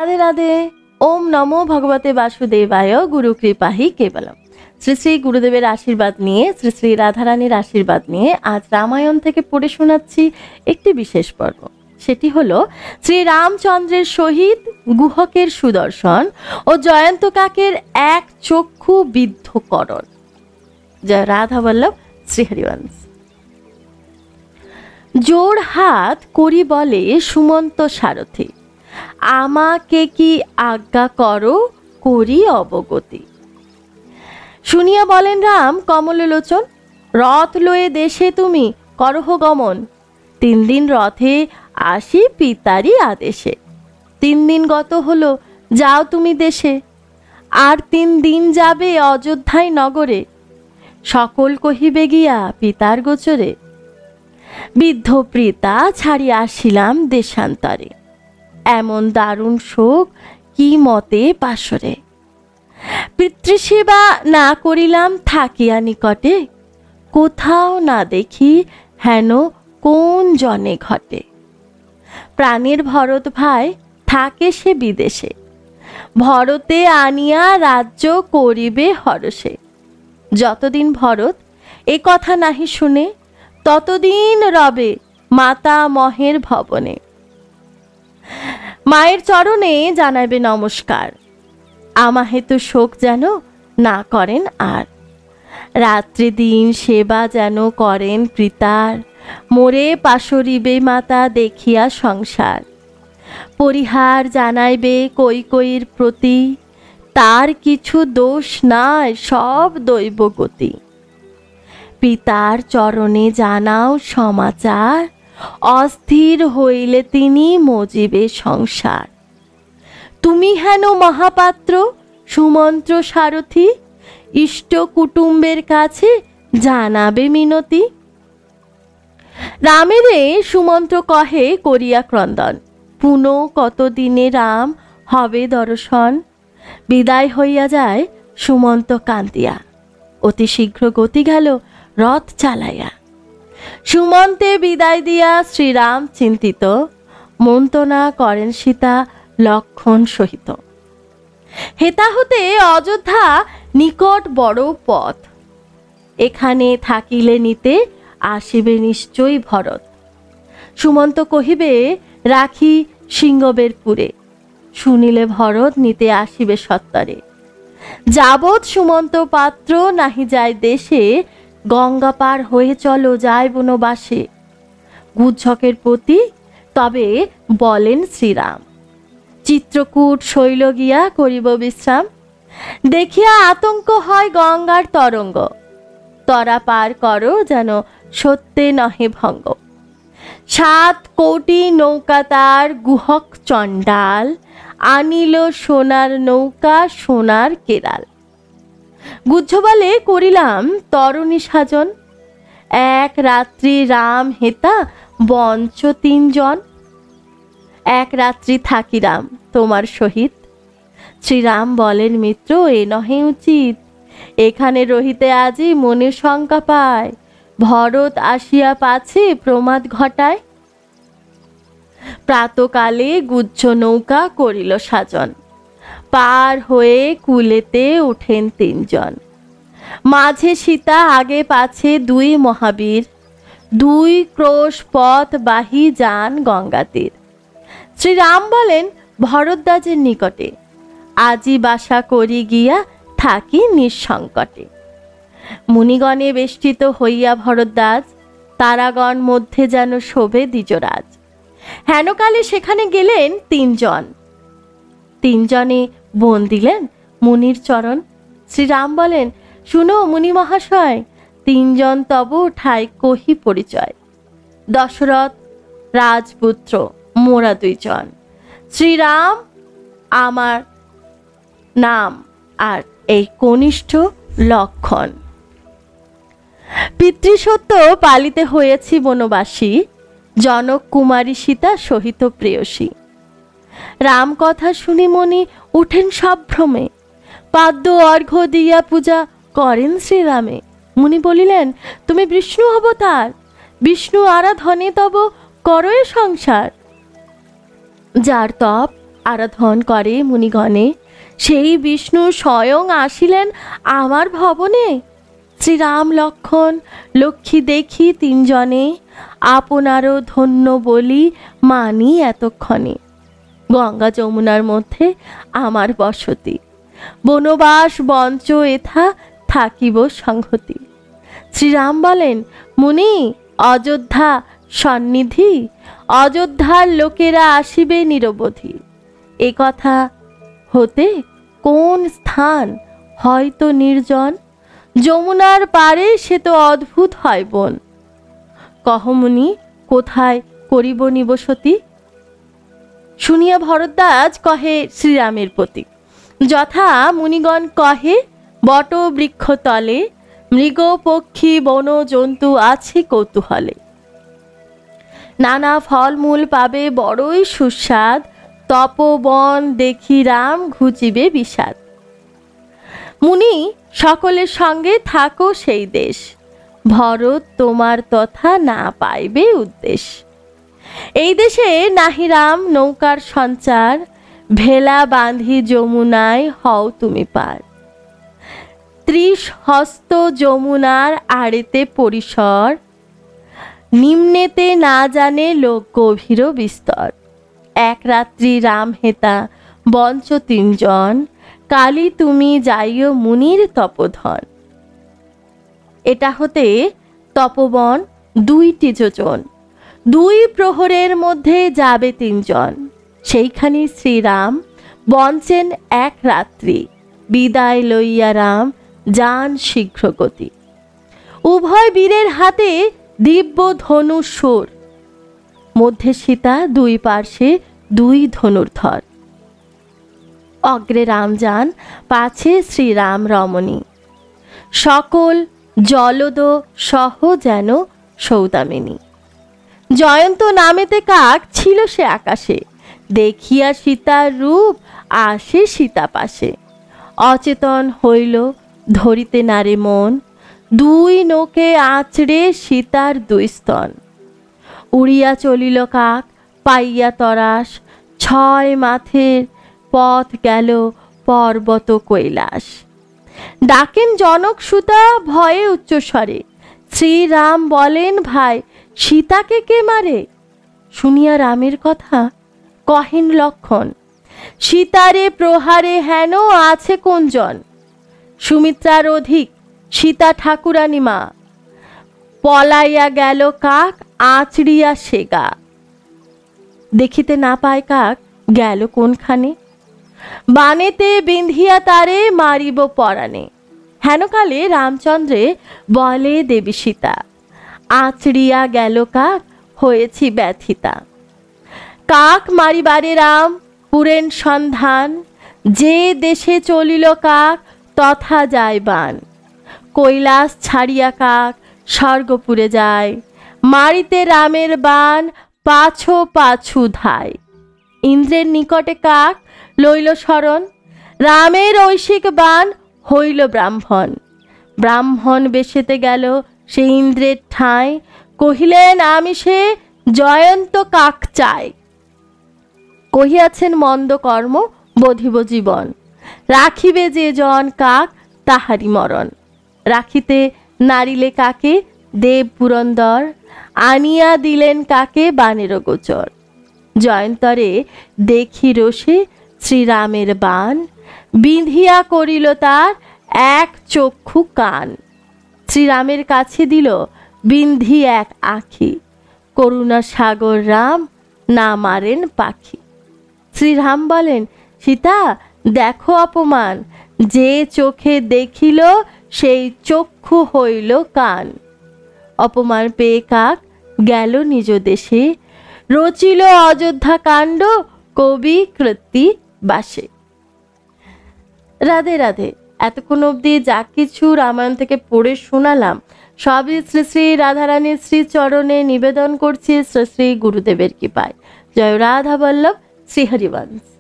राधे राधे। ओम नमो भगवते वासुदेवाय। गुरु कृपा ही केवलम। श्री श्री गुरुदेवेर आशीर्बाद निये, श्री श्री राधारानीर आशीर्बाद निये आज रामायण थेके पढ़े शोनाচ্ছি একটি বিশেষ পর্ব। সেটি হলো শ্রী রামচন্দ্রের সহিত গুহকের সুদর্শন ও জয়ন্ত কাকের এক চক্ষু বিদ্ধকরণ। জয় রাধা বল্লভ শ্রী হরিবংশ। জোর হাত করি বলে সুমন্ত সারথি, আমাকে কি আজ্ঞা করো করি অবগতি। শুনিয়া বলেন রাম কমললোচন, রথ লয়ে দেশে তুমি করহ গমন। 3 দিন রথে আসি পিতারি আদেশে। 3 দিন গত হলো যাও তুমি দেশে, আর 3 দিন যাবে অযোধ্যায় নগরে। সকল কহিবে গিয়া পিতার গোচরে, বৃদ্ধ পিতা ছাড়ি আসিলাম দেশান্তরে। এমন দারুণ শোক কি মতে পাশরে। পিতৃসেবা না করিলাম থাকিয়া নিকটে, কোথাও না দেখি হেন কোন জনে ঘটে। প্রাণের ভরত ভাই থাকে সে বিদেশে, ভরতে আনিয়া রাজ্য করিবে হরষে। যতদিন ভরত এ কথা নাহি শুনে, ততদিন রবে মাতা মহের ভবনে। মায়ের চরণে জানাইবে নমস্কার, আমা হেতু শোক যেন না করেন আর। রাত্রি দিন সেবা যেন করেন পিতার, মোরে পাশরিবে মাতা দেখিয়া সংসার। পরিহার জানাইবে কৈকেয়ীর প্রতি, তার কিছু দোষ নাই সব দৈব গতি। পিতার চরণে জানাও সমাচার, অস্থির হইলে তিনি মজিবে সংসার। তুমি হেন মহাপাত্র সুমন্ত্র সারথি, ইষ্ট কুটুম্বের কাছে জানাবে মিনতি। রামেরে সুমন্ত্র কহে করিয়া ক্রন্দন, পুনঃ কতদিনে রাম হবে দর্শন। বিদায় হইয়া যায় সুমন্ত কান্দিয়া, অতি শীঘ্র গতি গেল রথ চালাইয়া। সুমন্তে বিদায় দিয়া শ্রীরাম চিন্তিত, মন্ত্রণা করেন সীতা লক্ষণ সহিত। হেতা হতে অযোধ্যা নিকট বড় পথ, এখানে থাকিলে নিতে আসিবে নিশ্চয়ই ভরত। সুমন্ত কহিবে রাখি সিংহবেরপুরে, শুনিলে ভরত নিতে আসিবে সত্তরে। যাবৎ সুমন্ত পাত্র নাহি যায় দেশে, গঙ্গা পার হয়ে চলো যায় বনবাসে। গুজ্জকের প্রতি তবে বলেন শ্রীরাম, চিত্রকূট শৈল গিয়া করিব বিশ্রাম। দেখিয়া আতঙ্ক হয় গঙ্গার তরঙ্গ, তরা পার করো যেন সত্যে নহে ভঙ্গ। 7 কোটি নৌকা তার গুহক চণ্ডাল, আনিল সোনার নৌকা সোনার কেরাল। গুজ্জ বলে করিলাম তরণী সাজন, এক রাত্রি রাম হেতা বঞ্চ 3 জন। এক রাত্রি থাকিরাম তোমার সহিত। শ্রীরাম বলেন মিত্র এ নহে উচিত, এখানে রহিতে আজি মনে শঙ্কা পায়। ভরত আসিয়া পাছে প্রমাদ ঘটায়। প্রাতকালে গুজ্জ নৌকা করিল সাজন, পার হয়ে কুলেতে উঠেন 3 জন। মাঝে সীতা আগে পাছে 2 মহাবীর, 2 ক্রোশ পথ বাহি যান গঙ্গা তীর। শ্রীরাম বলেন ভরদ্বাজের নিকটে, আজি বাসা করি গিয়া থাকি নিঃসংকটে। মুনিগণে বেষ্টিত হইয়া ভরদ্বাজ, তারাগণ মধ্যে যেন শোভে দ্বিজরাজ। হেনকালে সেখানে গেলেন 3 জন, 3 জনে বন দিলেন মুনির চরণ। শ্রীরাম বলেন শুনো মুনি মহাশয়, 3 জন তব ঠাই কহি পরিচয়। দশরথ রাজপুত্র মোরা 2 জন, শ্রীরাম আমার নাম, আর এই কনিষ্ঠ লক্ষণ। পিতৃসত্য পালিতে হয়েছি বনবাসী, জনক কুমারী সীতা সহিত প্রেয়সী। রাম কথা শুনি মনি উঠেন সভ্রমে, পাদ্য অর্ঘ্য দিয়া পূজা করেন শ্রীরামে। মুনি বলিলেন তুমি বিষ্ণু অবতার, বিষ্ণু আরাধনে তব করয়ে সংসার। যার তপ আরাধন করে মুনিগণে, সেই বিষ্ণু স্বয়ং আসিলেন আমার ভবনে। শ্রীরাম লক্ষণ লক্ষ্মী দেখি তিনজনে, আপনারও ধন্য বলি মানি এতক্ষণে। গঙ্গা যমুনার মধ্যে আমার বসতি, বনবাস বঞ্চ এথা থাকিব সংহতি। শ্রীরাম বলেন, মুনি অযোধ্যা সন্নিধি, অযোধ্যার লোকেরা আসিবে নিরবধি। এ কথা হতে কোন স্থান হয়তো নির্জন, যমুনার পারে সে তো অদ্ভুত হয় বন। কহ মুনি কোথায় করিব নিবসতি। শুনিয়া ভরদ্বাজ কহে শ্রীরামের প্রতি, যথা মুনিগণ কহে বট বৃক্ষ তলে, মৃগ পক্ষী বন জন্তু আছে কৌতূহলে। নানা ফলমূল পাবে বড়ই সুস্বাদ, তপবন দেখি রাম ঘুচিবে বিষাদ। মুনি সকলের সঙ্গে থাকো সেই দেশ, ভরত তোমার তথা না পাইবে উদ্দেশ। এই দেশে নাহি রাম নৌকার সঞ্চার, ভেলা বাঁধি যমুনায় হও তুমি পার। 30 হস্ত যমুনার আড়েতে পরিসর, নিম্নেতে না জানে লোক গভীর বিস্তর। এক রাত্রি রাম হেতা বঞ্চ 3 জন, কালী তুমি যাইও মুনির তপোধন। এটা হতে তপবন 2টি যোজন, 2 প্রহরের মধ্যে যাবে 3 জন। সেইখানে শ্রীরাম বঞ্চেন এক রাত্রি, বিদায় লইয়া রাম যান শীঘ্র গতি। উভয় বীরের হাতে দিব্য ধনুস্বর, মধ্যে সীতা 2 পার্শ্বে 2 ধনুর্ধর। অগ্রে রাম যান, পাছে শ্রীরাম রমণী, সকল জলদ সহ যেন সৌদামিনী। জয়ন্ত নামেতে কাক ছিল সে আকাশে, দেখিয়া সীতার রূপ আসে সীতা পাশে। অচেতন হইল ধরিতে নারে মন, 2 নোকে আঁচড়ে সীতার 2 স্তন। উড়িয়া চলিল কাক পাইয়া তরাস, 6 মাথের পথ গেল পর্বত কৈলাস। ডাকেন জনক সুতা ভয়ে উচ্চস্বরে, শ্রীরাম বলেন ভাই সীতাকে কে মারে। শুনিয়া রামের কথা কহেন লক্ষণ, সীতারে প্রহারে হেন আছে কোনজন। সুমিত্রার অধিক সীতা ঠাকুরানী মা, পলাইয়া গেল কাক আঁচড়িয়া সেগা। দেখিতে না পায় কাক গেল কোনখানে, বানেতে বিন্ধিয়া তারে মারিব পরাণে। হেনকালে রামচন্দ্রে বলে দেবী সীতা, আঁচড়িয়া গেল কাক হয়েছি ব্যথিতা। কাক মারিবারে রাম পুরেন সন্ধান, যে দেশে চলিল কাক তথা যায় বান। কৈলাস ছাড়িয়া কাক স্বর্গপুরে যায়, মারিতে রামের বান পাছো পাছু ধায়। ইন্দ্রের নিকটে কাক লইল শরণ, রামের ঐশিক বান হইল ব্রাহ্মণ। ব্রাহ্মণ বেশেতে গেল সে ইন্দ্রের ঠাঁই, কহিলেন আমি সে জয়ন্ত কাক চাই। কহিয়াছেন মন্দ কর্ম বধিব জীবন, রাখিবে যে জন কাক তাহারি মরণ। রাখিতে নারিলে কাকে দেব পুরন্দর, আনিয়া দিলেন কাকে বানের গোচর। জয়ন্তরে দেখি রোষে শ্রীরামের বান, বিঁধিয়া করিল তার 1 চক্ষু কান। শ্রীরামের কাছে দিল বিন্ধি 1 আখি, করুণা সাগর রাম না মারেন পাখি। শ্রীরাম বলেন সীতা দেখো অপমান, যে চোখে দেখিল সেই চক্ষু হইল কান। অপমান পেয়ে কাক গেল নিজ দেশে, রচিল অযোধ্যা কাণ্ড কবি কৃতি বাসে। রাধে রাধে। এতক্ষণ অবধি যা কিছু রামায়ণ থেকে পড়ে শোনালাম সবই শ্রী শ্রী রাধারানীর শ্রী চরণে নিবেদন করছি শ্রী শ্রী গুরুদেবের কৃপায়। জয় রাধা বল্লভ, শ্রী হরিবংশ।